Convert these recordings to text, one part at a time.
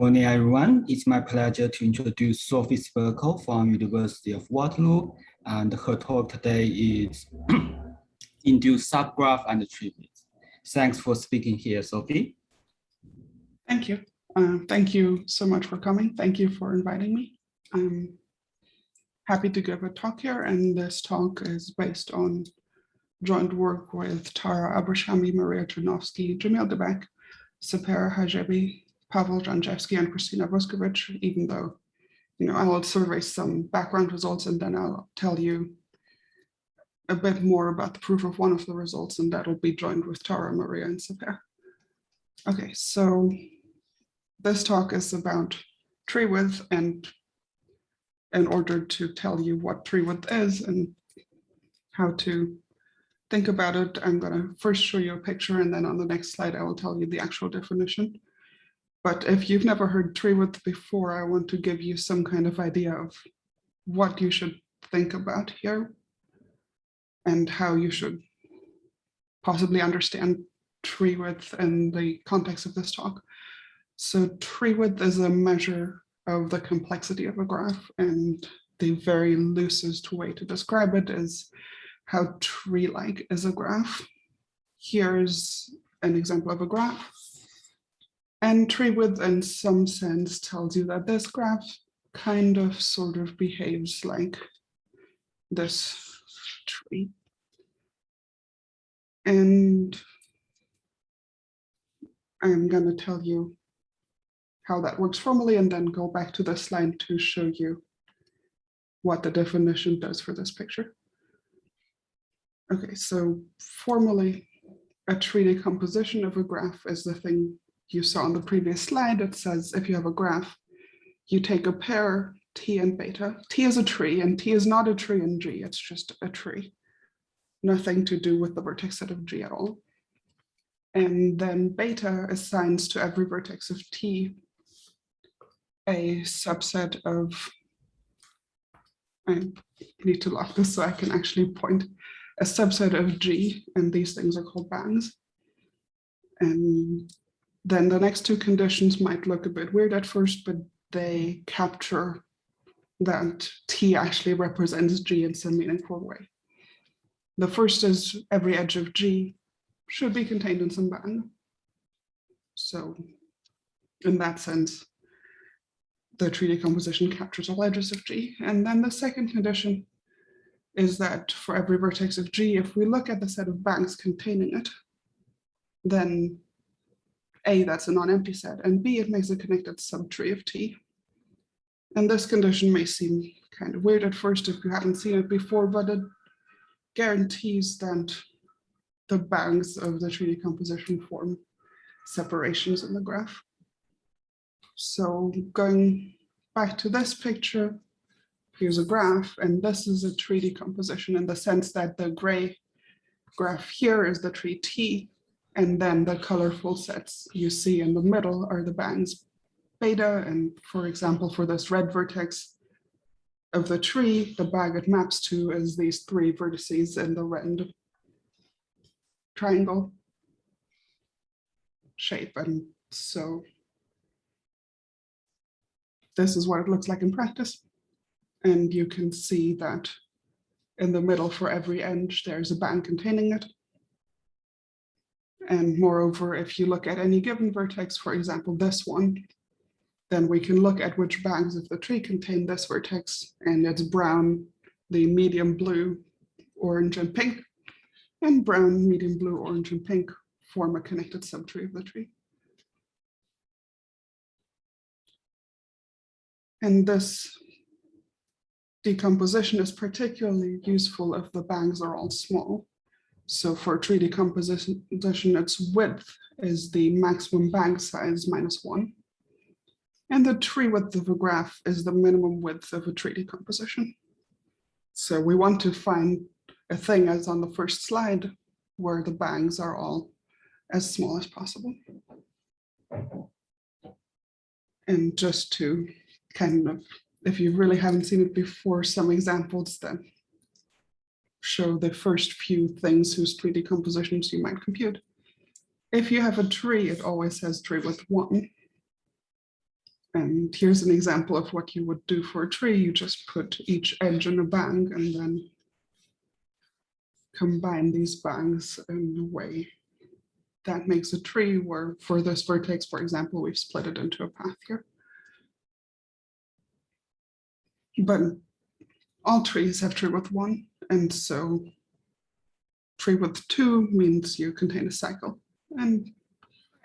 Morning, everyone. It's my pleasure to introduce Sophie Spirkl from University of Waterloo, and her talk today is Induced subgraph and Treewidth. Thanks for speaking here, Sophie. Thank you. Thank you so much for coming. Thank you for inviting me. I'm happy to give a talk here, and this talk is based on joint work with Tara Abrishami, Chudnovsky, Cemil Dibek, Sepehr Hajebi, Pawel Rzazewski, and Kristina Vuskovic, even though, I'll survey some background results and then I'll tell you a bit more about the proof of one of the results, and that'll be joined with Tara, Maria, and Sepehr. Okay, so this talk is about Treewidth, and in order to tell you what Treewidth is and how to think about it, I'm going to first show you a picture, and then on the next slide, I will tell you the actual definition. But if you've never heard Treewidth before, I want to give you some kind of idea of what you should think about here and how you should possibly understand Treewidth in the context of this talk. So Treewidth is a measure of the complexity of a graph, and the very loosest way to describe it is how tree-like is a graph. Here's an example of a graph. And Treewidth, in some sense, tells you that this graph kind of sort of behaves like this tree. And I'm going to tell you how that works formally, and then go back to the slide to show you what the definition does for this picture. Okay, so formally, a tree decomposition of a graph is the thing you saw on the previous slide. It says if you have a graph, you take a pair, T and beta. T is a tree, and T is not a tree in G, it's just a tree. Nothing to do with the vertex set of G at all. And then beta assigns to every vertex of T a subset of, I need to lock this so I can actually point, a subset of G, and these things are called bands. And then the next two conditions might look a bit weird at first, but they capture that T actually represents G in some meaningful way. The first is every edge of G should be contained in some band. So in that sense, the tree decomposition captures all edges of G. And then the second condition is that for every vertex of G, if we look at the set of banks containing it, then A, that's a non-empty set, and B, it makes a connected subtree of T. And this condition may seem kind of weird at first if you haven't seen it before, but it guarantees that the banks of the tree decomposition form separations in the graph. So going back to this picture, here's a graph, and this is a tree decomposition in the sense that the gray graph here is the tree T, and then the colorful sets you see in the middle are the bands beta. And for example, for this red vertex of the tree, the bag it maps to is these three vertices in the red triangle shape. And so this is what it looks like in practice. And you can see that in the middle for every edge, there's a band containing it. And moreover, if you look at any given vertex, for example, this one, then we can look at which bands of the tree contain this vertex, and it's brown, the medium blue, orange, and pink, and brown, medium blue, orange, and pink form a connected subtree of the tree. And this decomposition is particularly useful if the bangs are all small. So for tree decomposition, its width is the maximum bang size -1. And the tree width of a graph is the minimum width of a tree decomposition. So we want to find a thing, as on the first slide, where the bangs are all as small as possible. And just to kind of, if you really haven't seen it before, some examples that show the first few things whose tree decompositions you might compute. If you have a tree, it always has tree width 1. And here's an example of what you would do for a tree. You just put each edge in a bang and then combine these bangs in a way that makes a tree where for this vertex, for example, we've split it into a path here. But all trees have Treewidth 1, and so Treewidth 2 means you contain a cycle. And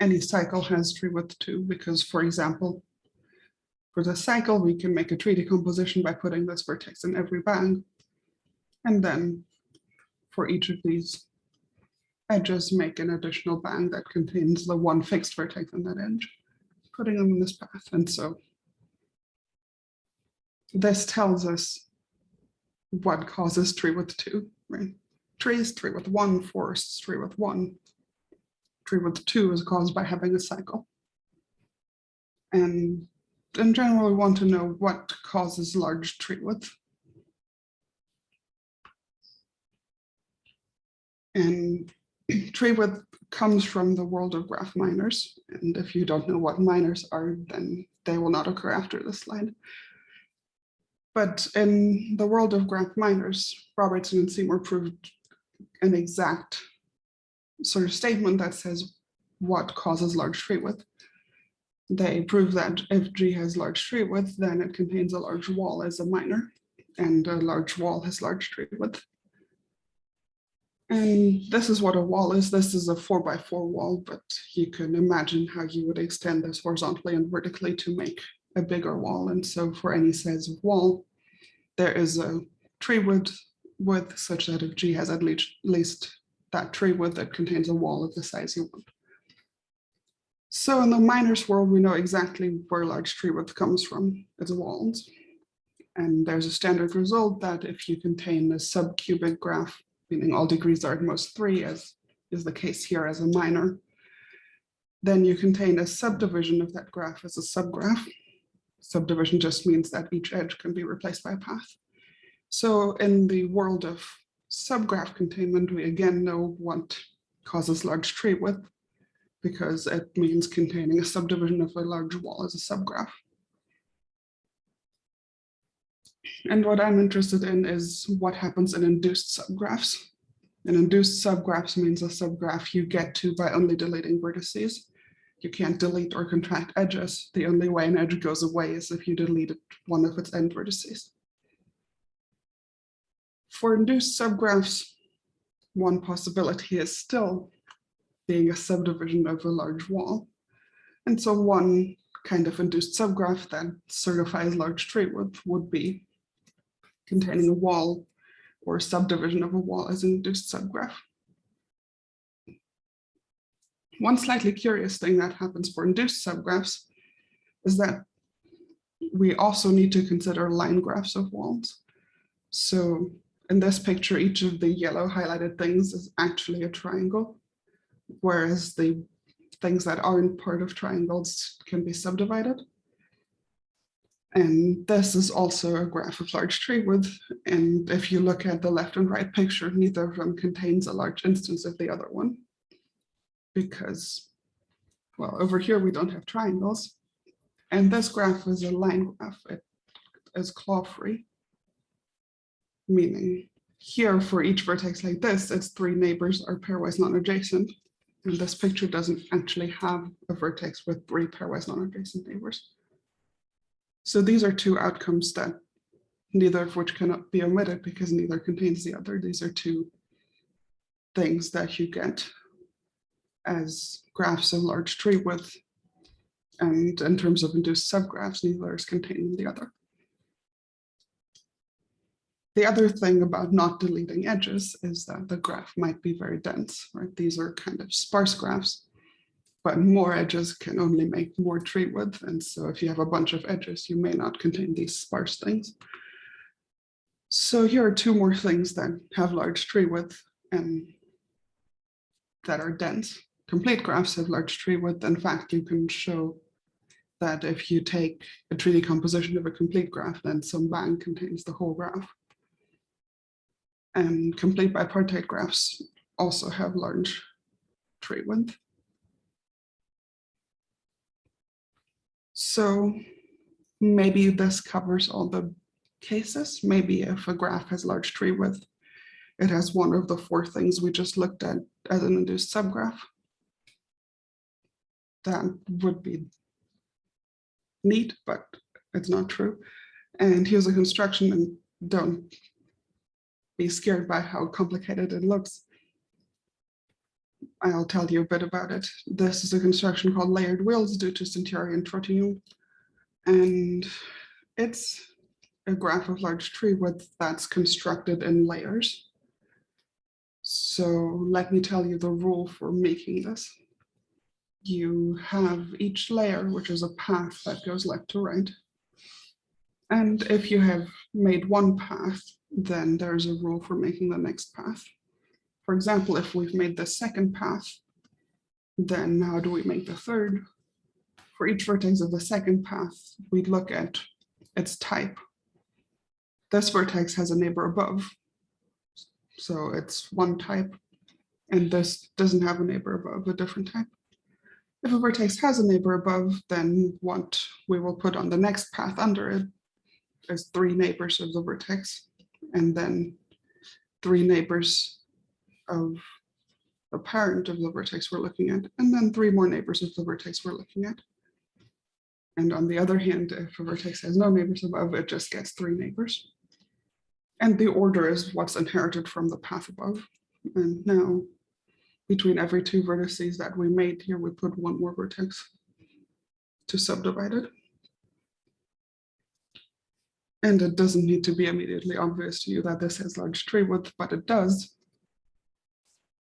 any cycle has Treewidth 2 because, for example, for the cycle, we can make a tree decomposition by putting this vertex in every bang. And then for each of these edges, make an additional bang that contains the one fixed vertex on that edge, putting them in this path. And so this tells us what causes Treewidth 2, right? Trees, Treewidth 1, forests, Treewidth 1. Treewidth 2 is caused by having a cycle. And in general, we want to know what causes large Treewidth. And Treewidth comes from the world of graph minors. And if you don't know what minors are, then they will not occur after this slide. But in the world of graph minors, Robertson and Seymour proved an exact sort of statement that says what causes large Treewidth. They prove that if G has large Treewidth, then it contains a large wall as a minor, and a large wall has large Treewidth. And this is what a wall is. This is a 4x4 wall, but you can imagine how you would extend this horizontally and vertically to make a bigger wall. And so for any size of wall, there is a Treewidth width such that if G has at least that Treewidth, it contains a wall of the size you want. So in the minors world, we know exactly where large Treewidth comes from. It's walls. And there's a standard result that if you contain a subcubic graph, meaning all degrees are at most 3, as is the case here as a minor, then you contain a subdivision of that graph as a subgraph. Subdivision just means that each edge can be replaced by a path. So in the world of subgraph containment, we again know what causes large Treewidth, because it means containing a subdivision of a large wall as a subgraph. And what I'm interested in is what happens in induced subgraphs. And induced subgraphs means a subgraph you get to by only deleting vertices. You can't delete or contract edges. The only way an edge goes away is if you deleted one of its end vertices. For induced subgraphs, one possibility is still being a subdivision of a large wall. And so one kind of induced subgraph that certifies large Treewidth would be containing a wall or a subdivision of a wall as an induced subgraph. One slightly curious thing that happens for induced subgraphs is that we also need to consider line graphs of walls. So in this picture, each of the yellow highlighted things is actually a triangle, whereas the things that aren't part of triangles can be subdivided. And this is also a graph of large Treewidth. And if you look at the left and right picture, neither of them contains a large instance of the other one. Because, well, over here we don't have triangles. And this graph is a line graph. It is claw-free, meaning here for each vertex like this, its 3 neighbors are pairwise non-adjacent. And this picture doesn't actually have a vertex with 3 pairwise non-adjacent neighbors. So these are 2 outcomes that neither of which cannot be omitted because neither contains the other. These are 2 things that you get as graphs of large Treewidth. And in terms of induced subgraphs, neither is contained in the other. The other thing about not deleting edges is that the graph might be very dense, right? These are kind of sparse graphs, but more edges can only make more Treewidth. And so if you have a bunch of edges, you may not contain these sparse things. So here are 2 more things that have large Treewidth and that are dense. Complete graphs have large Treewidth. In fact, you can show that if you take a tree decomposition of a complete graph, then some bang contains the whole graph. And complete bipartite graphs also have large Treewidth. So maybe this covers all the cases. Maybe if a graph has large tree width, it has one of the four things we just looked at as an induced subgraph. That would be neat, but it's not true. And here's a construction, and don't be scared by how complicated it looks. I'll tell you a bit about it. This is a construction called layered wheels due to Centauri and Trottignon. And it's a graph of large tree width that's constructed in layers. So let me tell you the rule for making this. You have each layer, which is a path that goes left to right. And if you have made one path, then there's a rule for making the next path. For example, if we've made the second path, then how do we make the third? For each vertex of the second path, we'd look at its type. This vertex has a neighbor above, so it's one type, and this doesn't have a neighbor above, a different type. If a vertex has a neighbor above, then what we will put on the next path under it is three neighbors of the vertex, and then three neighbors of the parent of the vertex we're looking at, and then three more neighbors of the vertex we're looking at. And on the other hand, if a vertex has no neighbors above, it just gets three neighbors. And the order is what's inherited from the path above. And now, between every two vertices that we made here, we put one more vertex to subdivide it. And it doesn't need to be immediately obvious to you that this has large tree width, but it does.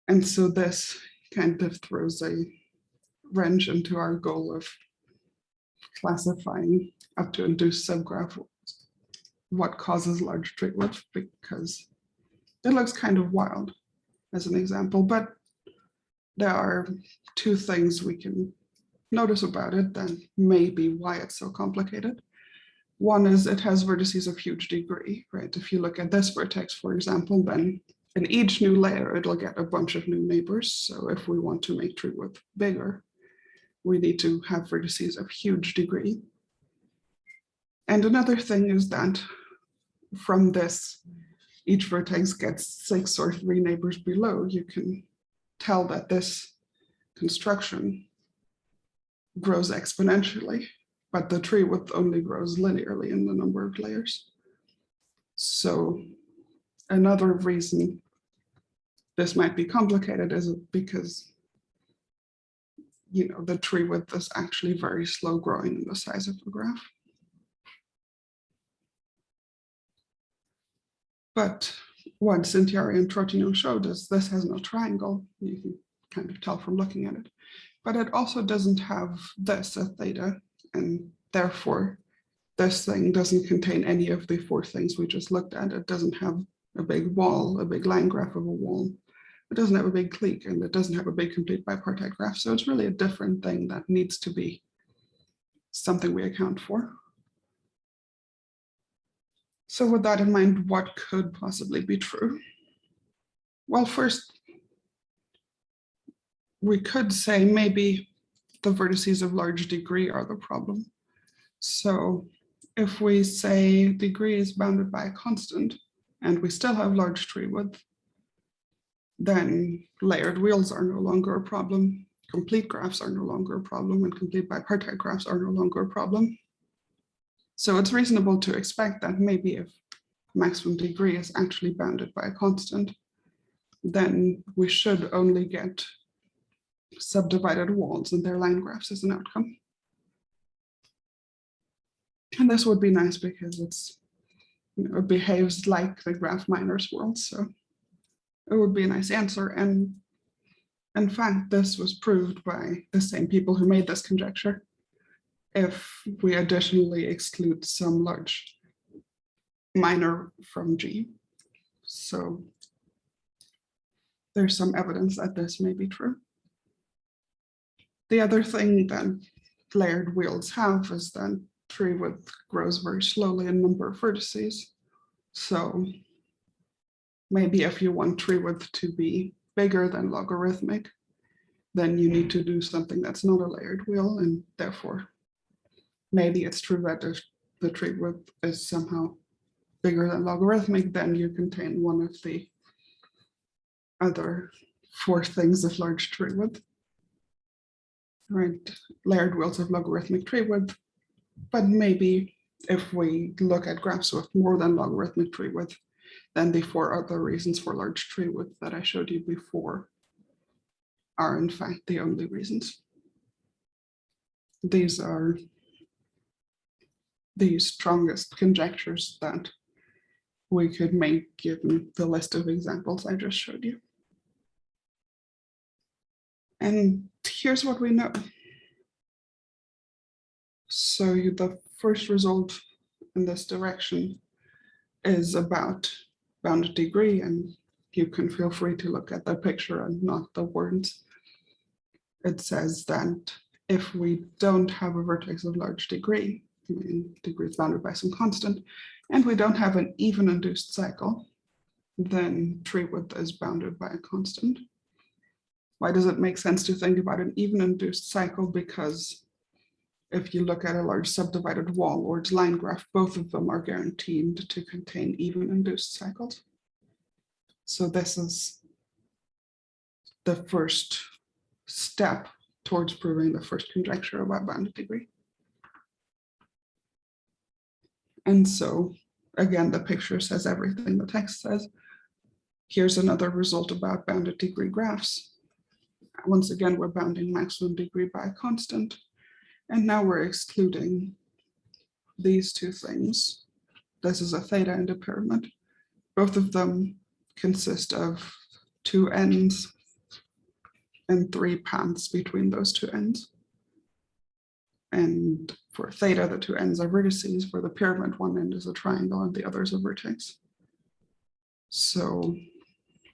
And so this kind of throws a wrench into our goal of classifying up to induced subgraph what causes large tree width, because it looks kind of wild as an example, but there are two things we can notice about it that may be why it's so complicated. One is it has vertices of huge degree, right? If you look at this vertex, for example, then in each new layer, it'll get a bunch of new neighbors. So if we want to make tree width bigger, we need to have vertices of huge degree. And another thing is that from this, each vertex gets 6 or 3 neighbors below. You can tell that this construction grows exponentially, but the tree width only grows linearly in the number of layers. So another reason this might be complicated is because, you know, the tree width is actually very slow growing in the size of the graph. But what Centauri and Trottignon showed is this has no triangle. You can kind of tell from looking at it. But it also doesn't have this at theta, and therefore this thing doesn't contain any of the 4 things we just looked at. It doesn't have a big wall, a big line graph of a wall. It doesn't have a big clique, and it doesn't have a big complete bipartite graph. So it's really a different thing that needs to be something we account for. So with that in mind, what could possibly be true? Well, first, we could say maybe the vertices of large degree are the problem. So if we say degree is bounded by a constant and we still have large tree width, then layered wheels are no longer a problem, complete graphs are no longer a problem, and complete bipartite graphs are no longer a problem. So it's reasonable to expect that maybe if maximum degree is actually bounded by a constant, then we should only get subdivided walls and their line graphs as an outcome. And this would be nice because it's, you know, it behaves like the graph minors world. So it would be a nice answer. And in fact, this was proved by the same people who made this conjecture. If we additionally exclude some large minor from G. So there's some evidence that this may be true. The other thing that layered wheels have is that tree width grows very slowly in number of vertices. So maybe if you want tree width to be bigger than logarithmic, then you need to do something that's not a layered wheel, and therefore maybe it's true that the Treewidth is somehow bigger than logarithmic, then you contain one of the other 4 things of large Treewidth, right? Layered wheels of logarithmic Treewidth. But maybe if we look at graphs with more than logarithmic Treewidth, then the 4 other reasons for large Treewidth that I showed you before are in fact the only reasons. These are the strongest conjectures that we could make given the list of examples I just showed you. And here's what we know. So the first result in this direction is about bounded degree, and you can feel free to look at the picture and not the words. It says that if we don't have a vertex of large degree, degree is bounded by some constant, and we don't have an even induced cycle, then Treewidth is bounded by a constant. Why does it make sense to think about an even induced cycle? Because if you look at a large subdivided wall or its line graph, both of them are guaranteed to contain even induced cycles. So this is the first step towards proving the first conjecture about bounded degree. And so, again, the picture says everything the text says. Here's another result about bounded degree graphs. Once again, we're bounding maximum degree by a constant. And now we're excluding these 2 things. This is a theta and a pyramid. Both of them consist of 2 ends and 3 paths between those 2 ends. And for theta, the 2 ends are vertices. For the pyramid, one end is a triangle and the other is a vertex. So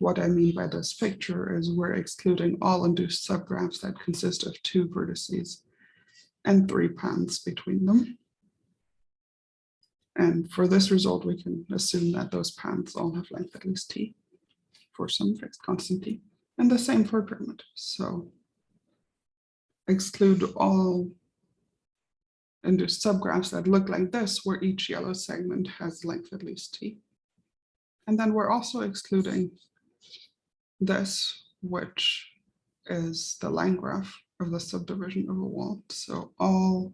what I mean by this picture is we're excluding all induced subgraphs that consist of 2 vertices and 3 paths between them. And for this result, we can assume that those paths all have length at least t for some fixed constant t. And the same for a pyramid. So exclude all induced subgraphs that look like this, where each yellow segment has length at least t. And then we're also excluding this, which is the line graph of the subdivision of a wall. So all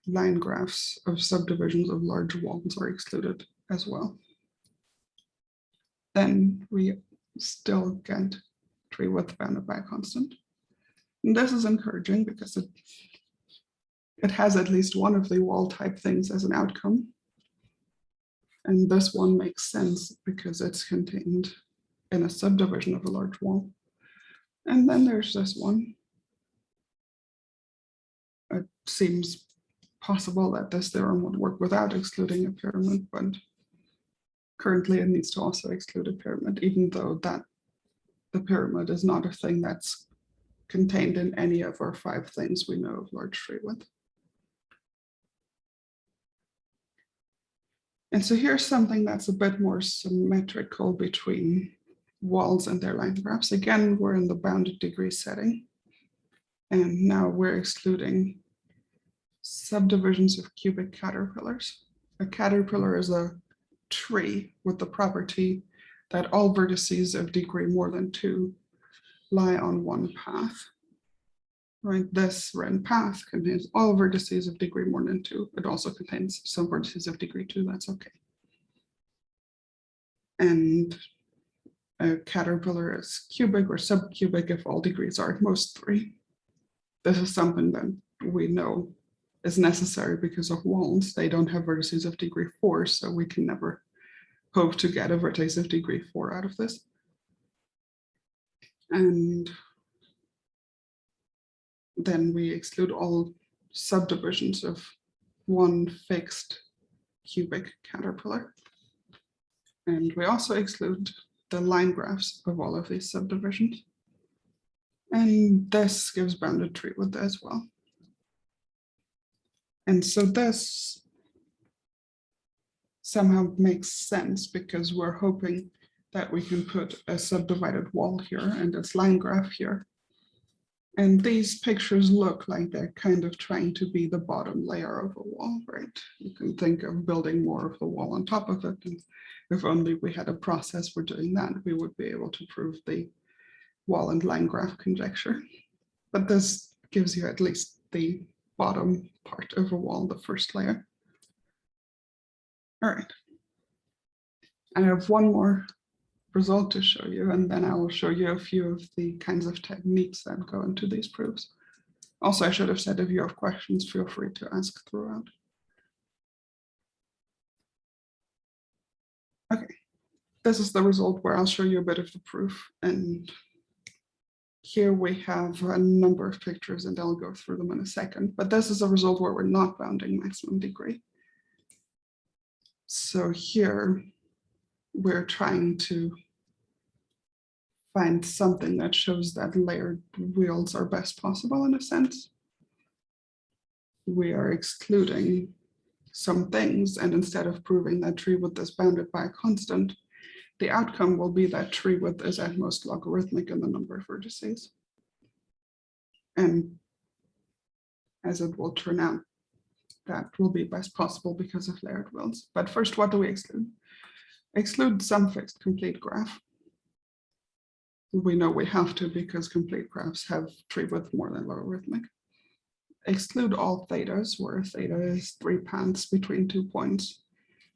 line graphs of subdivisions of large walls are excluded as well. Then we still get Treewidth bounded by a constant. And this is encouraging because it has at least one of the wall type things as an outcome. And this one makes sense because it's contained in a subdivision of a large wall. And then there's this one. It seems possible that this theorem would work without excluding a pyramid, but currently it needs to also exclude a pyramid, even though that the pyramid is not a thing that's contained in any of our 5 things we know of large Treewidth. And so here's something that's a bit more symmetrical between walls and their line graphs. Again, we're in the bounded degree setting. And now we're excluding subdivisions of cubic caterpillars. A caterpillar is a tree with the property that all vertices of degree more than 2 lie on one path. Right, this red path contains all vertices of degree more than 2. It also contains some vertices of degree 2, that's okay. And a caterpillar is cubic or subcubic if all degrees are at most 3. This is something that we know is necessary because of walls. They don't have vertices of degree 4, so we can never hope to get a vertex of degree 4 out of this. And then we exclude all subdivisions of one fixed cubic caterpillar. And we also exclude the line graphs of all of these subdivisions. And this gives bounded Treewidth as well. And so this somehow makes sense because we're hoping that we can put a subdivided wall here and its line graph here. And these pictures look like they're kind of trying to be the bottom layer of a wall, right? You can think of building more of the wall on top of it. And if only we had a process for doing that, we would be able to prove the wall and line graph conjecture. But this gives you at least the bottom part of a wall, the first layer. All right. I have one more result to show you, and then I will show you a few of the kinds of techniques that go into these proofs. Also, I should have said, if you have questions, feel free to ask throughout. Okay, this is the result where I'll show you a bit of the proof. And here we have a number of pictures, and I'll go through them in a second. But this is a result where we're not bounding maximum degree. So here, we're trying to find something that shows that layered wheels are best possible in a sense. We are excluding some things, and instead of proving that Treewidth is bounded by a constant, the outcome will be that Treewidth is at most logarithmic in the number of vertices. And as it will turn out, that will be best possible because of layered wheels. But first, what do we exclude? Exclude some fixed complete graph. We know we have to because complete graphs have Treewidth more than logarithmic. Exclude all thetas, where theta is 3 paths between 2 points,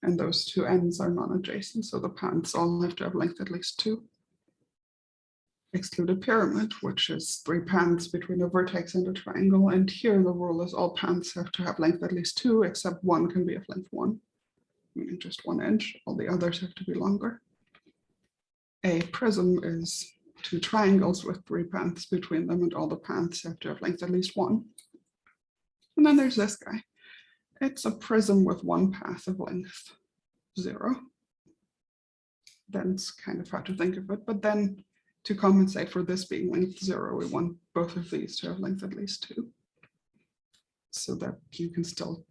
and those two ends are non-adjacent, so the paths all have to have length at least 2. Exclude a pyramid, which is 3 paths between a vertex and a triangle, and here the rule is all paths have to have length at least 2, except one can be of length 1. Meaning just 1 inch, all the others have to be longer. A prism is 2 triangles with 3 paths between them, and all the paths have to have length at least 1. And then there's this guy. It's a prism with 1 path of length 0. That's kind of hard to think of it, but then to compensate for this being length 0, we want both of these to have length at least 2, so that you can still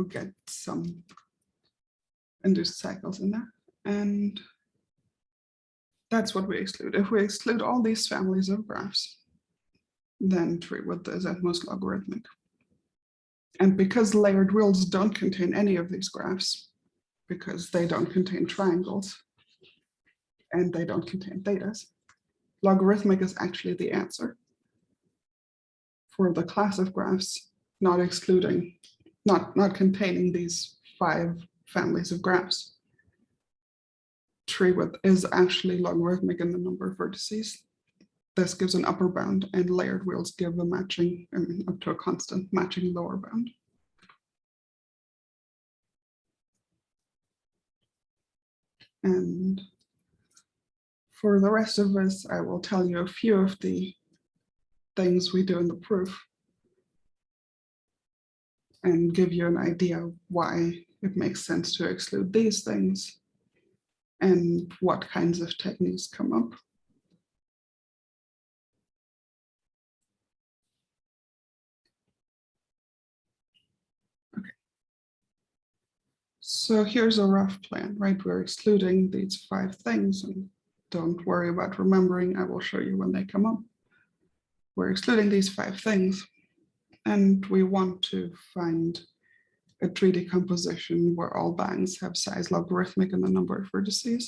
get some induced cycles in there. And that's what we exclude. If we exclude all these families of graphs, then Treewidth is at most logarithmic. And because layered wheels don't contain any of these graphs, because they don't contain triangles, and they don't contain thetas, logarithmic is actually the answer for the class of graphs not excluding, not containing these 5 families of graphs. Treewidth is actually logarithmic in the number of vertices. This gives an upper bound, and layered wheels give a matching, up to a constant matching lower bound. And for the rest of this, I will tell you a few of the things we do in the proof and give you an idea why it makes sense to exclude these things and what kinds of techniques come up. Okay. So here's a rough plan, right? We're excluding these 5 things, and don't worry about remembering, I will show you when they come up. We're excluding these 5 things, and we want to find a tree decomposition where all bands have size logarithmic in the number of vertices.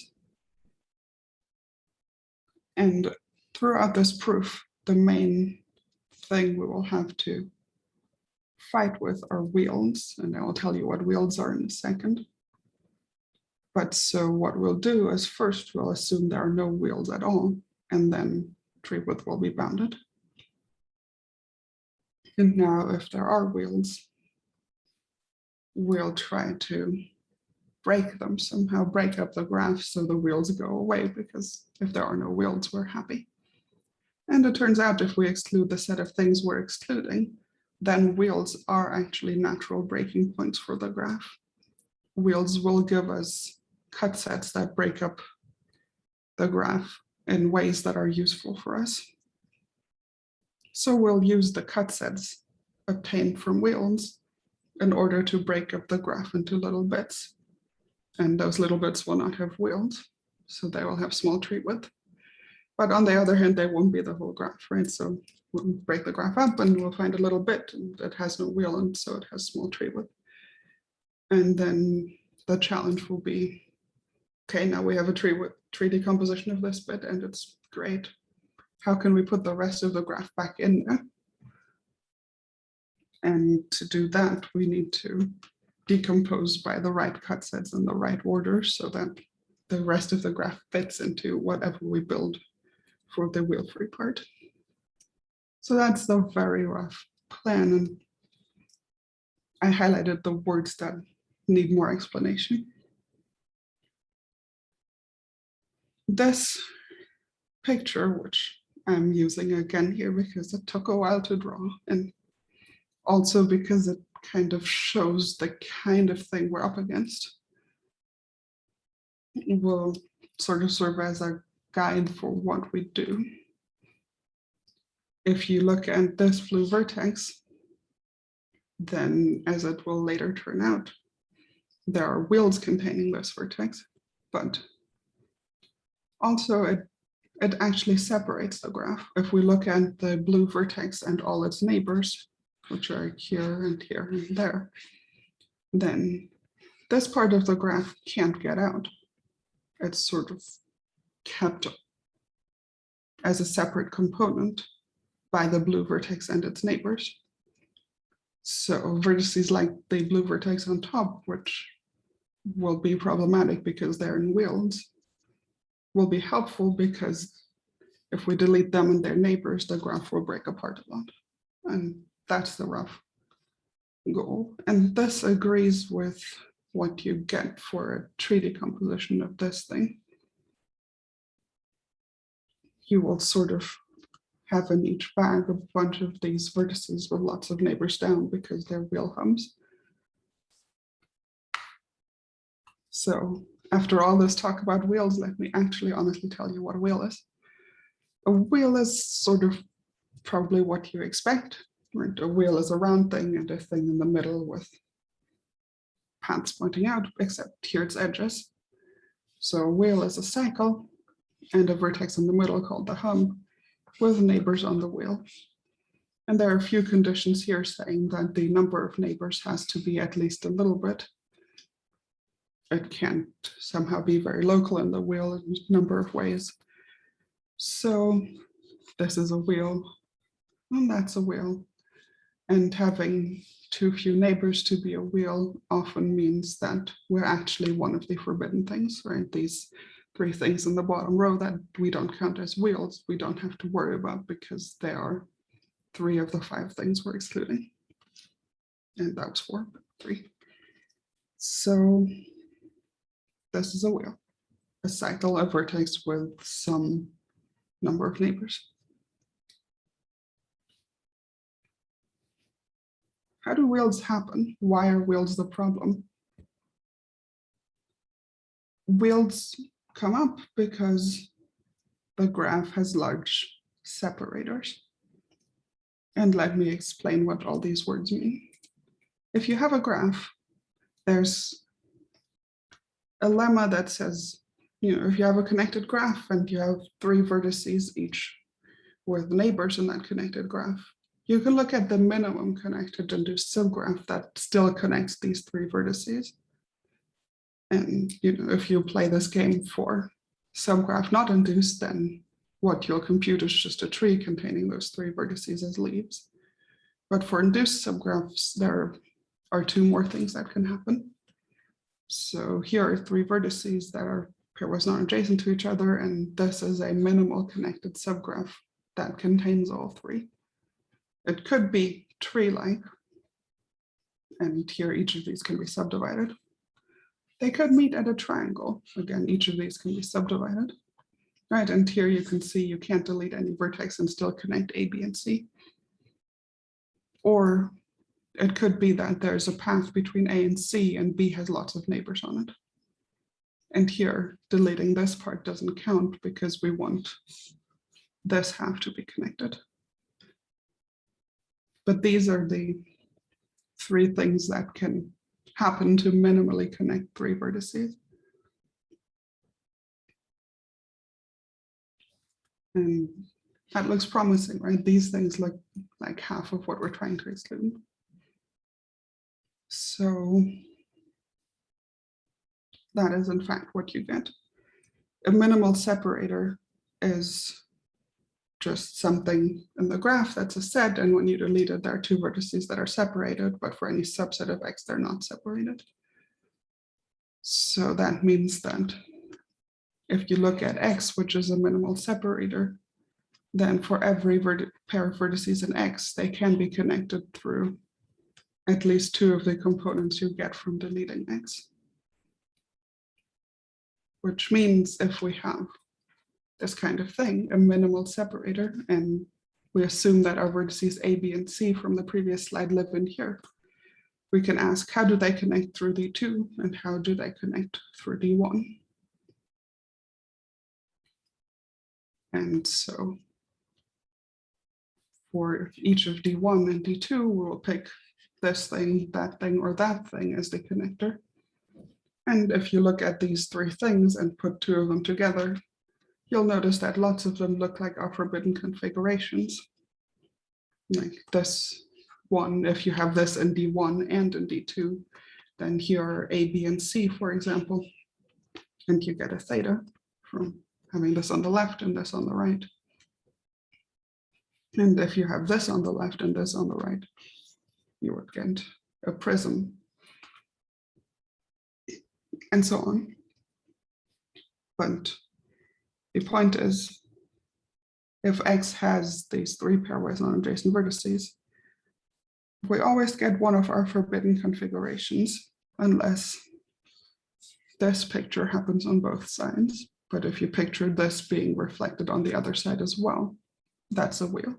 And throughout this proof, the main thing we will have to fight with are wheels, and I will tell you what wheels are in a second. But so what we'll do is first we'll assume there are no wheels at all, and then Treewidth will be bounded. And now if there are wheels, we'll try to break them, somehow break up the graph so the wheels go away, because if there are no wheels, we're happy. And it turns out if we exclude the set of things we're excluding, then wheels are actually natural breaking points for the graph. Wheels will give us cut sets that break up the graph in ways that are useful for us. So we'll use the cut sets obtained from wheels in order to break up the graph into little bits. And those little bits will not have wheels, so they will have small Treewidth. But on the other hand, they won't be the whole graph, right? So we'll break the graph up and we'll find a little bit that has no wheel, and so it has small tree width. And then the challenge will be, okay, now we have a tree decomposition of this bit and it's great. How can we put the rest of the graph back in there? And to do that, we need to decompose by the right cut sets in the right order so that the rest of the graph fits into whatever we build for the wheel-free part. So that's the very rough plan. And I highlighted the words that need more explanation. This picture, which I'm using again here because it took a while to draw, and also because it kind of shows the kind of thing we're up against, will sort of serve as a guide for what we do. If you look at this blue vertex, then as it will later turn out, there are wheels containing this vertex, but also it actually separates the graph. If we look at the blue vertex and all its neighbors, which are here and here and there, then this part of the graph can't get out. It's sort of kept as a separate component by the blue vertex and its neighbors. So vertices like the blue vertex on top, which will be problematic because they're in wheels, will be helpful because if we delete them and their neighbors, the graph will break apart a lot. And that's the rough goal. And this agrees with what you get for a tree decomposition of this thing. You will sort of have in each bag a bunch of these vertices with lots of neighbors down because they're wheel hubs. So after all this talk about wheels, let me actually honestly tell you what a wheel is. A wheel is sort of probably what you expect. Right? A wheel is a round thing and a thing in the middle with paths pointing out, except here it's edges. So a wheel is a cycle and a vertex in the middle called the hub with neighbors on the wheel. And there are a few conditions here saying that the number of neighbors has to be at least a little bit. It can't somehow be very local in the wheel in a number of ways. So this is a wheel, and that's a wheel. And having too few neighbors to be a wheel often means that we're actually one of the forbidden things, right? These three things in the bottom row that we don't count as wheels, we don't have to worry about because they are 3 of the 5 things we're excluding. And that was 4, but 3. So this is a wheel, a cycle, a vertex with some number of neighbors. How do wheels happen? Why are wheels the problem? Wheels come up because the graph has large separators. And let me explain what all these words mean. If you have a graph, there's a lemma that says, if you have a connected graph and you have 3 vertices each with neighbors in that connected graph, you can look at the minimum connected induced subgraph that still connects these 3 vertices. And if you play this game for subgraph not induced, then what you'll compute is just a tree containing those 3 vertices as leaves. But for induced subgraphs, there are 2 more things that can happen. So here are 3 vertices that are pairwise not adjacent to each other, and this is a minimal connected subgraph that contains all 3. It could be tree-like, and here each of these can be subdivided. They could meet at a triangle. Again, each of these can be subdivided. Right, and here you can see you can't delete any vertex and still connect A, B, and C. Or it could be that there's a path between A and C and B has lots of neighbors on it. And here, deleting this part doesn't count because we want this half to be connected. But these are the 3 things that can happen to minimally connect 3 vertices. And that looks promising, right? These things look like half of what we're trying to exclude. So that is in fact what you get. A minimal separator is just something in the graph that's a set, and when you delete it, there are two vertices that are separated, but for any subset of X, they're not separated. So that means that if you look at X, which is a minimal separator, then for every pair of vertices in X, they can be connected through at least two of the components you get from deleting X. Which means if we have this kind of thing, a minimal separator, and we assume that our vertices A, B, and C from the previous slide live in here, we can ask, how do they connect through D2 and how do they connect through D1? And so for each of D1 and D2, we will pick this thing, or that thing as the connector. And if you look at these three things and put two of them together, you'll notice that lots of them look like our forbidden configurations. Like this one, if you have this in D1 and in D2, then here are A, B, and C, for example, and you get a theta from having this on the left and this on the right. And if you have this on the left and this on the right, you would get a prism, and so on. But the point is, if X has these three pairwise non-adjacent vertices, we always get one of our forbidden configurations, unless this picture happens on both sides. But if you picture this being reflected on the other side as well, that's a wheel.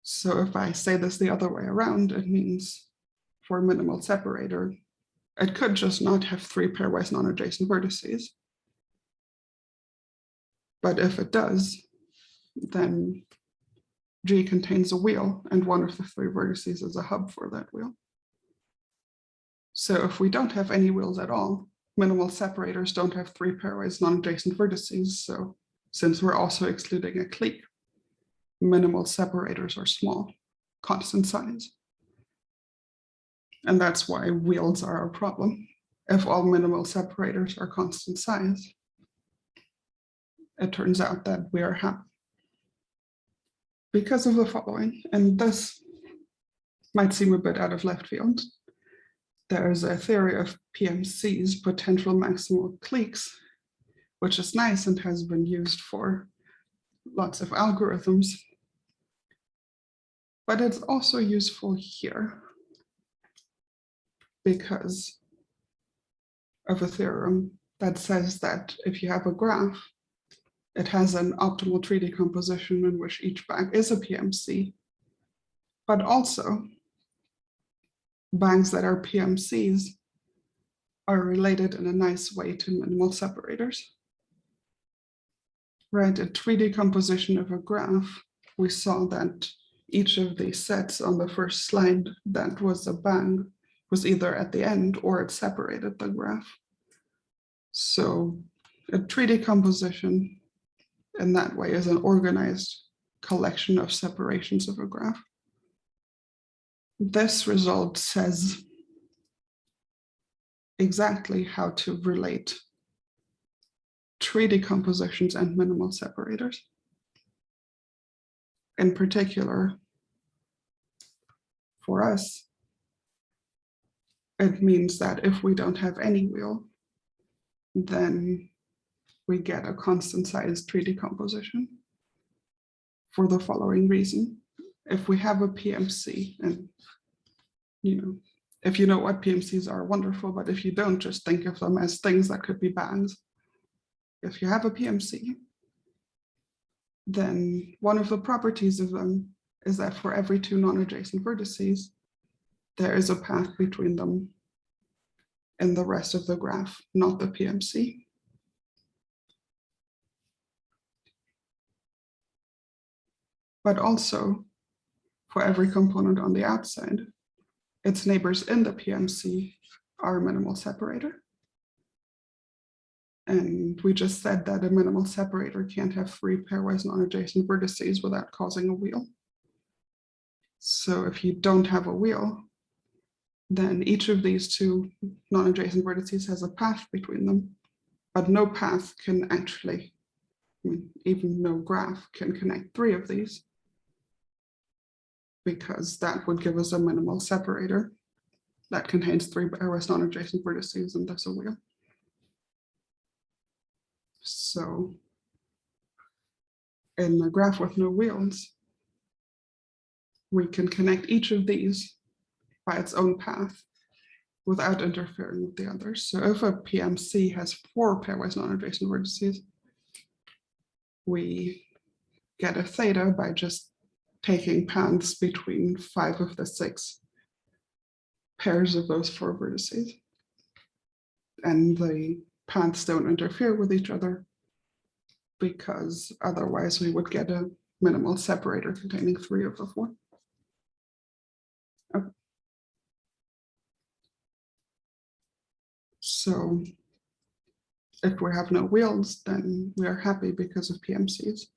So if I say this the other way around, it means for a minimal separator, it could just not have three pairwise non-adjacent vertices. But if it does, then G contains a wheel, and one of the three vertices is a hub for that wheel. So if we don't have any wheels at all, minimal separators don't have three pairwise non-adjacent vertices. So since we're also excluding a clique, minimal separators are small, constant size. And that's why wheels are a problem. If all minimal separators are constant size, it turns out that we are happy. Because of the following, and this might seem a bit out of left field, there's a theory of PMCs, potential maximal cliques, which is nice and has been used for lots of algorithms. But it's also useful here because of a theorem that says that if you have a graph, it has an optimal tree decomposition in which each bag is a PMC, but also bags that are PMCs are related in a nice way to minimal separators. Right, a tree decomposition of a graph, we saw that each of these sets on the first slide that was a bag was either at the end or it separated the graph. So a tree decomposition in that way is an organized collection of separations of a graph. This result says exactly how to relate tree decompositions and minimal separators. In particular, for us, it means that if we don't have any wheel, then we get a constant size tree decomposition for the following reason. If we have a PMC, and if you know what PMCs are, wonderful, but if you don't, just think of them as things that could be bags. If you have a PMC, then one of the properties of them is that for every two non-adjacent vertices, there is a path between them and the rest of the graph, not the PMC. But also, for every component on the outside, its neighbors in the PMC are a minimal separator. And we just said that a minimal separator can't have 3 pairwise non-adjacent vertices without causing a wheel. So if you don't have a wheel, then each of these 2 non-adjacent vertices has a path between them, but no path can actually, even no graph can connect 3 of these, because that would give us a minimal separator that contains 3 pairwise non-adjacent vertices and thus a wheel. So in a graph with no wheels, we can connect each of these by its own path without interfering with the others. So if a PMC has 4 pairwise non-adjacent vertices, we get a theta by just taking paths between 5 of the 6 pairs of those 4 vertices. And the paths don't interfere with each other, because otherwise we would get a minimal separator containing 3 of the 4. Okay. So if we have no wheels, then we are happy because of PMCs.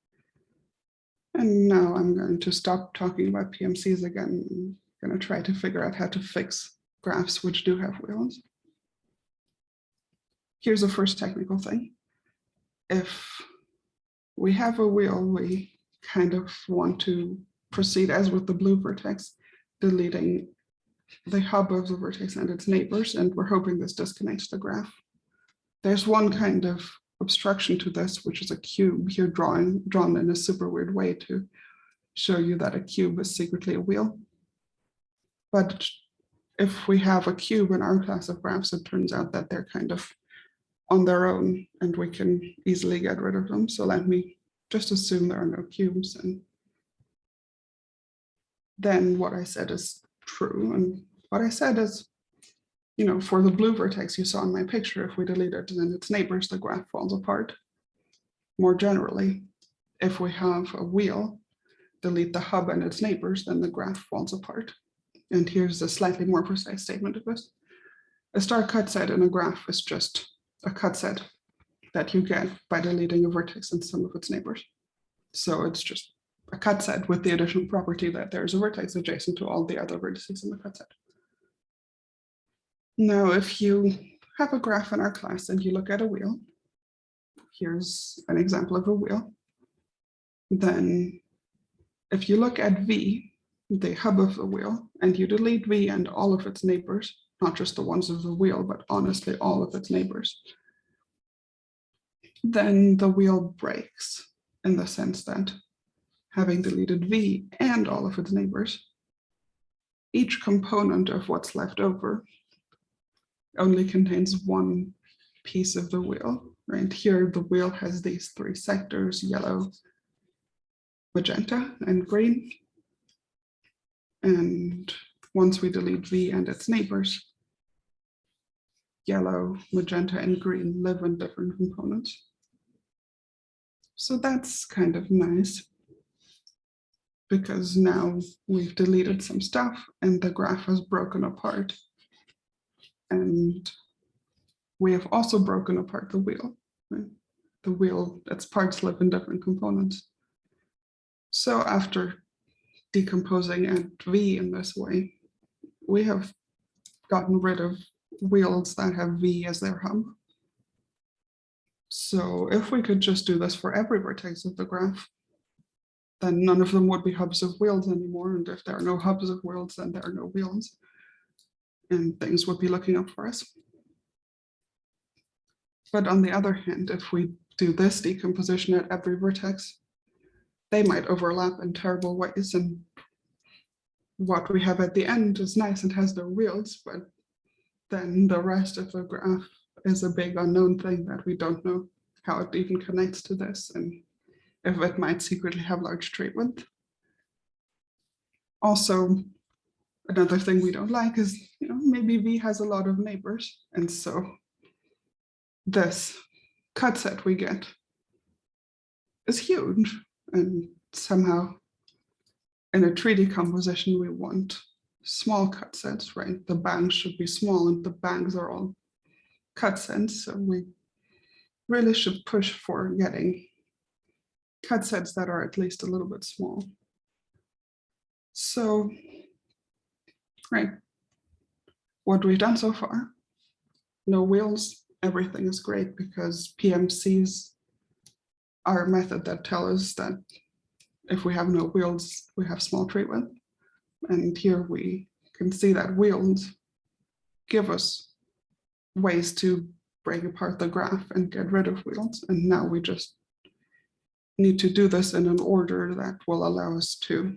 And now I'm going to stop talking about PMCs again. I'm going to try to figure out how to fix graphs which do have wheels. Here's the first technical thing. If we have a wheel, we kind of want to proceed as with the blue vertex, deleting the hub of the vertex and its neighbors, and we're hoping this disconnects the graph. There's one kind of obstruction to this, which is a cube here drawn in a super weird way to show you that a cube is secretly a wheel. But if we have a cube in our class of graphs, it turns out that they're kind of on their own and we can easily get rid of them. So let me just assume there are no cubes, and then what I said is true. And what I said is, for the blue vertex you saw in my picture, if we delete it and its neighbors, the graph falls apart. More generally, if we have a wheel, delete the hub and its neighbors, then the graph falls apart. And here's a slightly more precise statement of this. A star cut set in a graph is just a cut set that you get by deleting a vertex and some of its neighbors. So it's just a cut set with the additional property that there's a vertex adjacent to all the other vertices in the cut set. Now, if you have a graph in our class and you look at a wheel, here's an example of a wheel, then if you look at V, the hub of the wheel, and you delete V and all of its neighbors, not just the ones of the wheel, but honestly all of its neighbors, then the wheel breaks, in the sense that having deleted V and all of its neighbors, each component of what's left over only contains one piece of the wheel. Right here, the wheel has these 3 sectors: yellow, magenta, and green. And once we delete V and its neighbors, yellow, magenta, and green live in different components. So that's kind of nice, because now we've deleted some stuff and the graph has broken apart. And we have also broken apart the wheel. Right? The wheel, its parts live in different components. So after decomposing at V in this way, we have gotten rid of wheels that have V as their hub. So if we could just do this for every vertex of the graph, then none of them would be hubs of wheels anymore. And if there are no hubs of wheels, then there are no wheels. And things would be looking up for us. But on the other hand, if we do this decomposition at every vertex, they might overlap in terrible ways. And what we have at the end is nice and has their wheels, but then the rest of the graph is a big unknown thing that we don't know how it even connects to this, and if it might secretly have large Treewidth. Also, another thing we don't like is, maybe V has a lot of neighbors, and so this cut set we get is huge, and somehow in a tree decomposition we want small cut sets, right? The bangs should be small and the bangs are all cut sets, so we really should push for getting cut sets that are at least a little bit small. So, right, what we've done so far, no wheels, everything is great because PMCs are a method that tell us that if we have no wheels, we have small Treewidth. And here we can see that wheels give us ways to break apart the graph and get rid of wheels. And now we just need to do this in an order that will allow us to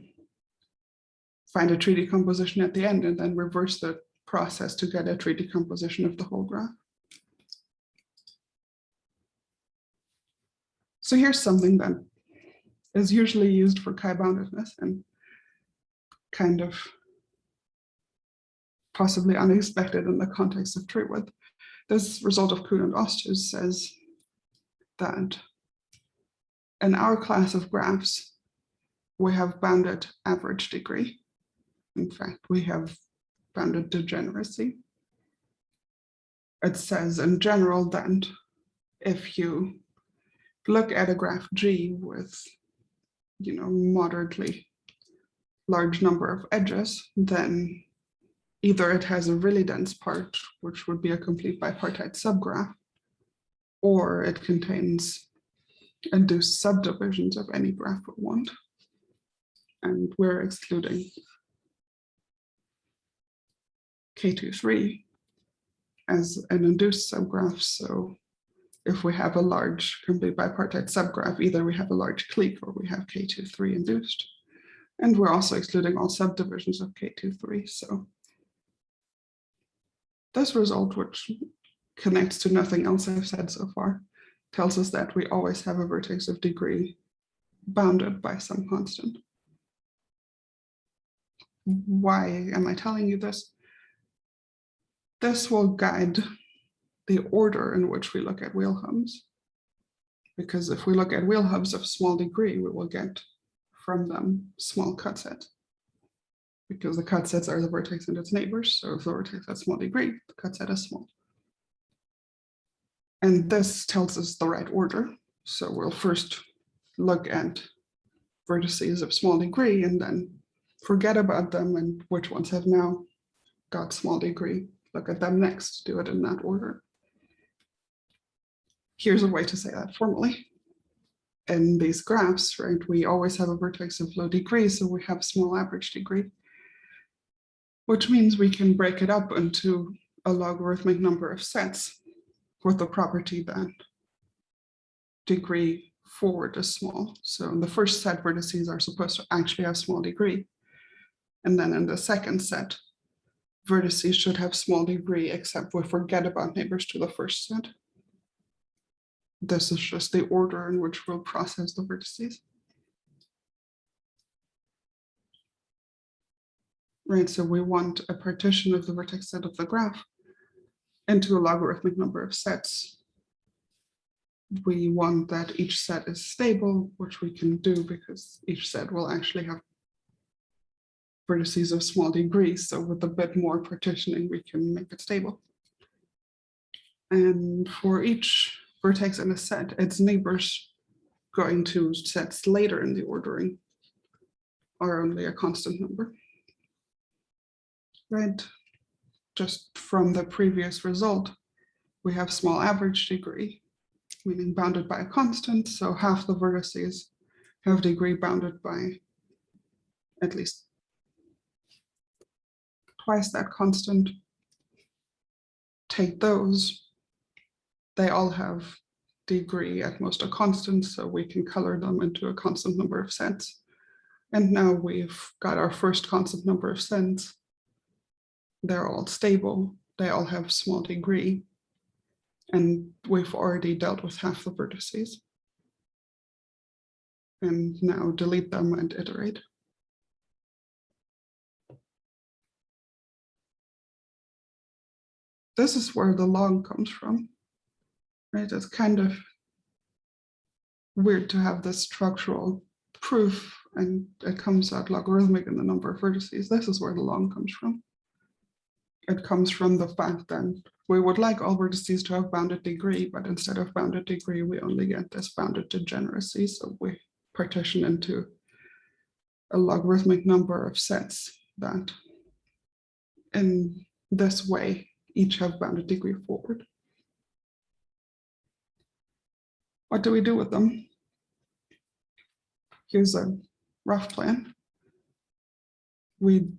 find a tree decomposition at the end and then reverse the process to get a tree decomposition of the whole graph. So here's something that is usually used for chi-boundedness and kind of possibly unexpected in the context of Treewidth. This result of Kuhn and Osters says that in our class of graphs, we have bounded average degree. In fact, we have bounded degeneracy. It says in general that if you look at a graph G with, moderately large number of edges, then either it has a really dense part, which would be a complete bipartite subgraph, or it contains induced subdivisions of any graph we want. And we're excluding K23 as an induced subgraph. So if we have a large complete bipartite subgraph, either we have a large clique or we have K23 induced. And we're also excluding all subdivisions of K23. So this result, which connects to nothing else I've said so far, tells us that we always have a vertex of degree bounded by some constant. Why am I telling you this? This will guide the order in which we look at wheel hubs. Because if we look at wheel hubs of small degree, we will get from them small cut sets. Because the cut sets are the vertex and its neighbors. So if the vertex has small degree, the cut set is small. And this tells us the right order. So we'll first look at vertices of small degree and then forget about them and which ones have now got small degree. Look at them next, do it in that order. Here's a way to say that formally. In these graphs, right, we always have a vertex of low degree, so we have small average degree, which means we can break it up into a logarithmic number of sets with the property that degree forward is small. So in the first set, vertices are supposed to actually have small degree. And then in the second set, vertices should have small degree, except we forget about neighbors to the first set. This is just the order in which we'll process the vertices. Right, so we want a partition of the vertex set of the graph into a logarithmic number of sets. We want that each set is stable, which we can do because each set will actually have vertices of small degree. So with a bit more partitioning, we can make it stable. And for each vertex in a set, its neighbors going to sets later in the ordering are only a constant number. Right, just from the previous result, we have small average degree, meaning bounded by a constant. So half the vertices have degree bounded by at least twice that constant. Take those, they all have degree at most a constant, so we can color them into a constant number of sets. And now we've got our first constant number of sets. They're all stable, they all have small degree, and we've already dealt with half the vertices. And now delete them and iterate. This is where the log comes from, right? It's kind of weird to have this structural proof and it comes out logarithmic in the number of vertices. This is where the log comes from. It comes from the fact that we would like all vertices to have bounded degree, but instead of bounded degree, we only get this bounded degeneracy. So we partition into a logarithmic number of sets that in this way each have bounded degree forward. What do we do with them? Here's a rough plan. We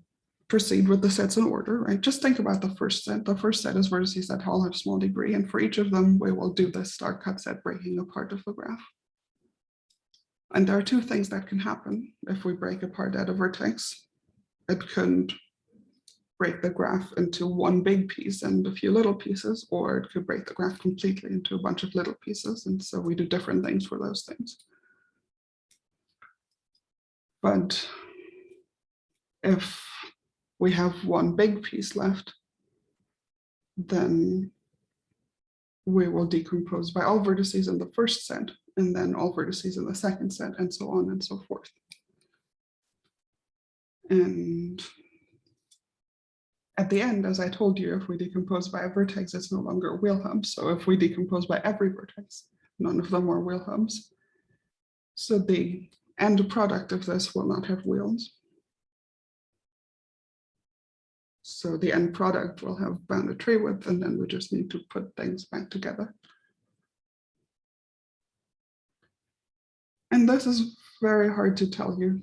proceed with the sets in order, right? Just think about the first set. The first set is vertices that all have small degree, and for each of them, we will do this star cut set breaking apart of the graph. And there are two things that can happen if we break apart at a vertex. It can break the graph into one big piece and a few little pieces, or it could break the graph completely into a bunch of little pieces. And so we do different things for those things. But if we have one big piece left, then we will decompose by all vertices in the first set, and then all vertices in the second set, and so on and so forth. And at the end, as I told you, if we decompose by a vertex, it's no longer a wheel hub. So if we decompose by every vertex, none of them are wheel hubs. So the end product of this will not have wheels. So the end product will have bounded Treewidth, and then we just need to put things back together. And this is very hard to tell you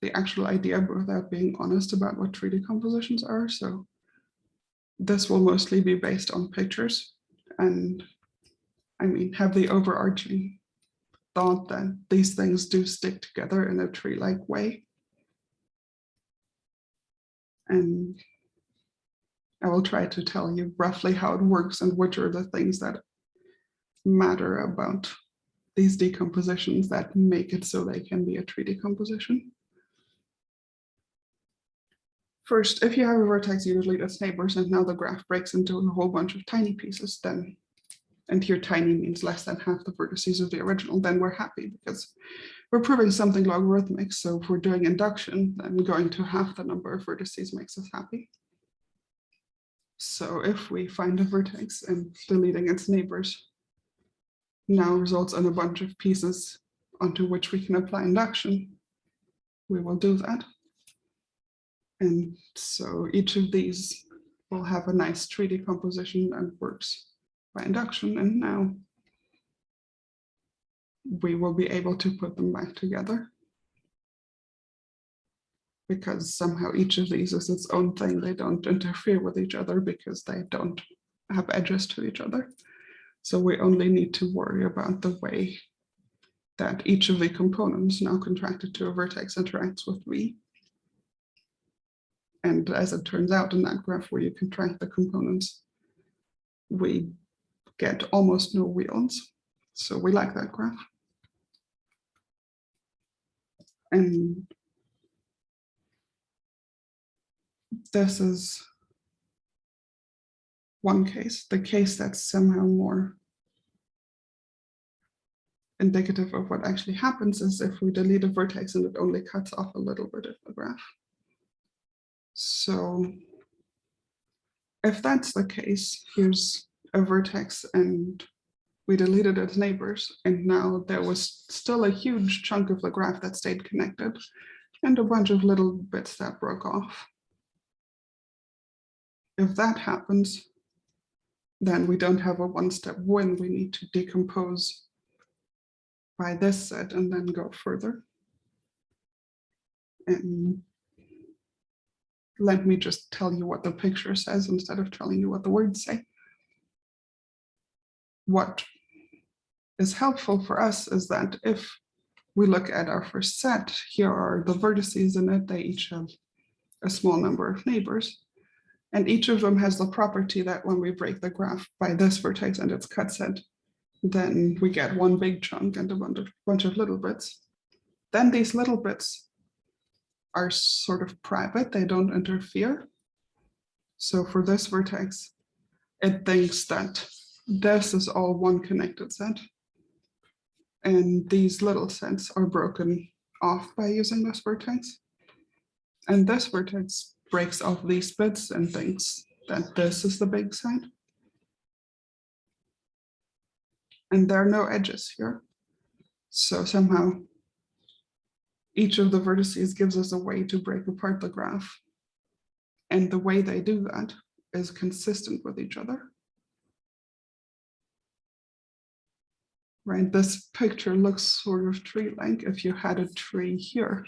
the actual idea without being honest about what tree decompositions are. So this will mostly be based on pictures, and I mean, have the overarching thought that these things do stick together in a tree-like way. And I will try to tell you roughly how it works and which are the things that matter about these decompositions that make it so they can be a tree decomposition. First, if you have a vertex, you delete its neighbors, and now the graph breaks into a whole bunch of tiny pieces, then, and here tiny means less than half the vertices of the original, then we're happy because we're proving something logarithmic. So if we're doing induction, then going to half the number of vertices makes us happy. So if we find a vertex and deleting its neighbors now results in a bunch of pieces onto which we can apply induction, we will do that. And so each of these will have a nice tree decomposition and works by induction. And now we will be able to put them back together, because somehow each of these is its own thing. They don't interfere with each other because they don't have edges to each other. So we only need to worry about the way that each of the components now contracted to a vertex interacts with V. And as it turns out in that graph where you contract the components, we get almost no wheels. So we like that graph. And this is one case. The case that's somehow more indicative of what actually happens is if we delete a vertex and it only cuts off a little bit of the graph. So if that's the case, here's a vertex and we deleted its neighbors, and now there was still a huge chunk of the graph that stayed connected and a bunch of little bits that broke off. If that happens, then we don't have a one-step win. We need to decompose by this set and then go further. And let me just tell you what the picture says instead of telling you what the words say. What is helpful for us is that if we look at our first set, here are the vertices in it. They each have a small number of neighbors. And each of them has the property that when we break the graph by this vertex and its cut set, then we get one big chunk and a bunch of little bits. Then these little bits are sort of private, they don't interfere. So for this vertex, it thinks that this is all one connected set. And these little sets are broken off by using this vertex. And this vertex breaks off these bits and thinks that this is the big set. And there are no edges here. So somehow each of the vertices gives us a way to break apart the graph. And the way they do that is consistent with each other. Right, this picture looks sort of tree-like if you had a tree here.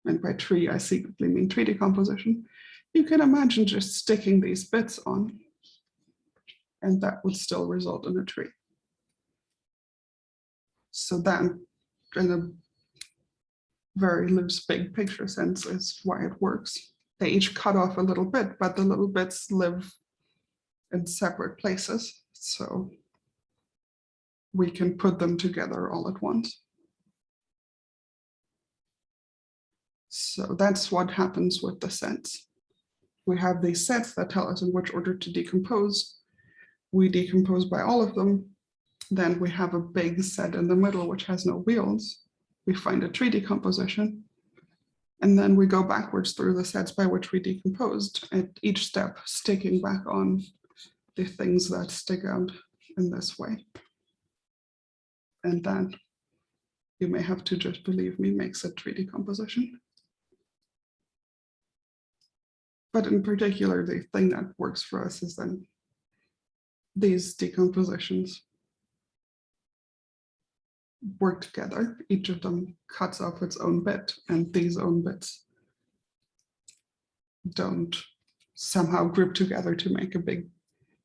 And by tree, I secretly mean tree decomposition. You can imagine just sticking these bits on, and that would still result in a tree. So that, in a very loose big picture sense, is why it works. They each cut off a little bit, but the little bits live in separate places. So we can put them together all at once. So that's what happens with the sets. We have these sets that tell us in which order to decompose. We decompose by all of them. Then we have a big set in the middle, which has no wheels. We find a tree decomposition. And then we go backwards through the sets by which we decomposed, at each step sticking back on the things that stick out in this way. And that, you may have to just believe me, makes a tree decomposition. But in particular, the thing that works for us is then these decompositions work together. Each of them cuts off its own bit, and these own bits don't somehow group together to make a big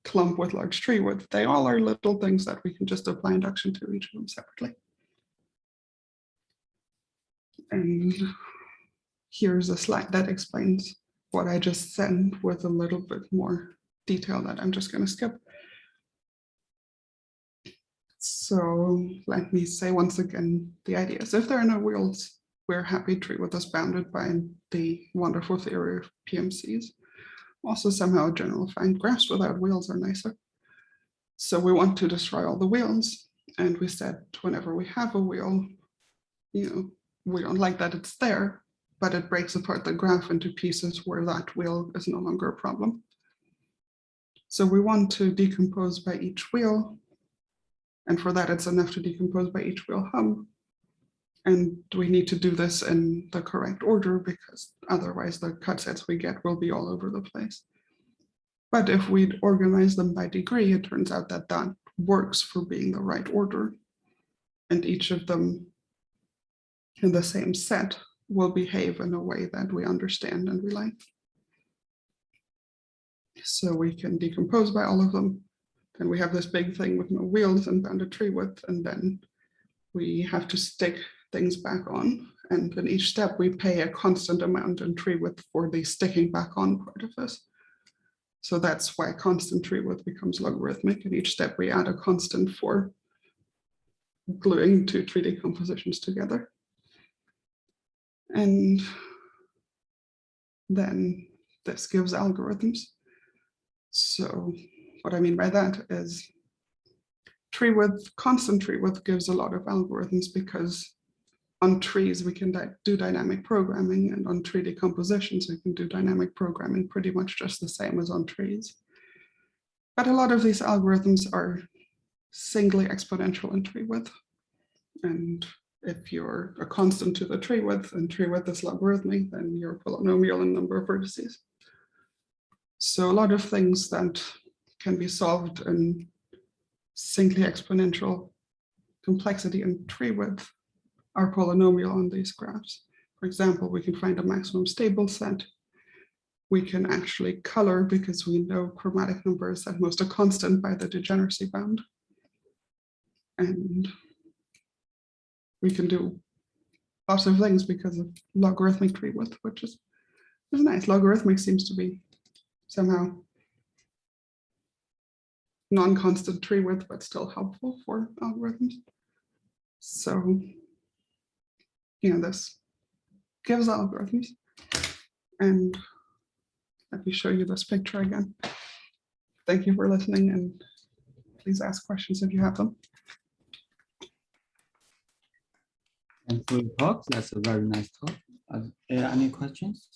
clump with large tree width. They all are little things that we can just apply induction to each of them separately. And here's a slide that explains what I just said with a little bit more detail that I'm just going to skip. So let me say once again, the idea is if there are no wheels, we're happy Treewidth is bounded by the wonderful theory of PMCs. Also somehow general-defined graphs without wheels are nicer. So we want to destroy all the wheels. And we said whenever we have a wheel, we don't like that it's there, but it breaks apart the graph into pieces where that wheel is no longer a problem. So we want to decompose by each wheel. And for that, it's enough to decompose by each wheel hub. And we need to do this in the correct order because otherwise the cut sets we get will be all over the place. But if we'd organize them by degree, it turns out that that works for being the right order. And each of them in the same set will behave in a way that we understand and we like. So we can decompose by all of them. Then we have this big thing with no wheels and bounded tree width, and then we have to stick things back on. And in each step, we pay a constant amount in tree width for the sticking back on part of this. So that's why constant tree width becomes logarithmic. In each step, we add a constant for gluing two tree decompositions together. And then this gives algorithms. So what I mean by that is tree width, constant tree width gives a lot of algorithms because on trees we can do dynamic programming, and on tree decompositions we can do dynamic programming pretty much just the same as on trees. But a lot of these algorithms are singly exponential in tree width. And if you're a constant to the tree width and tree width is logarithmic, then you're polynomial in number of vertices. So a lot of things that can be solved in singly exponential complexity and tree width are polynomial on these graphs. For example, we can find a maximum stable set. We can actually color because we know chromatic number is at most a constant by the degeneracy bound. And we can do lots of things because of logarithmic tree width, which is nice. Logarithmic seems to be somehow non-constant tree width, but still helpful for algorithms. So, this gives algorithms. And let me show you this picture again. Thank you for listening, and please ask questions if you have them. And for your talk, that's a very nice talk. Are there any questions?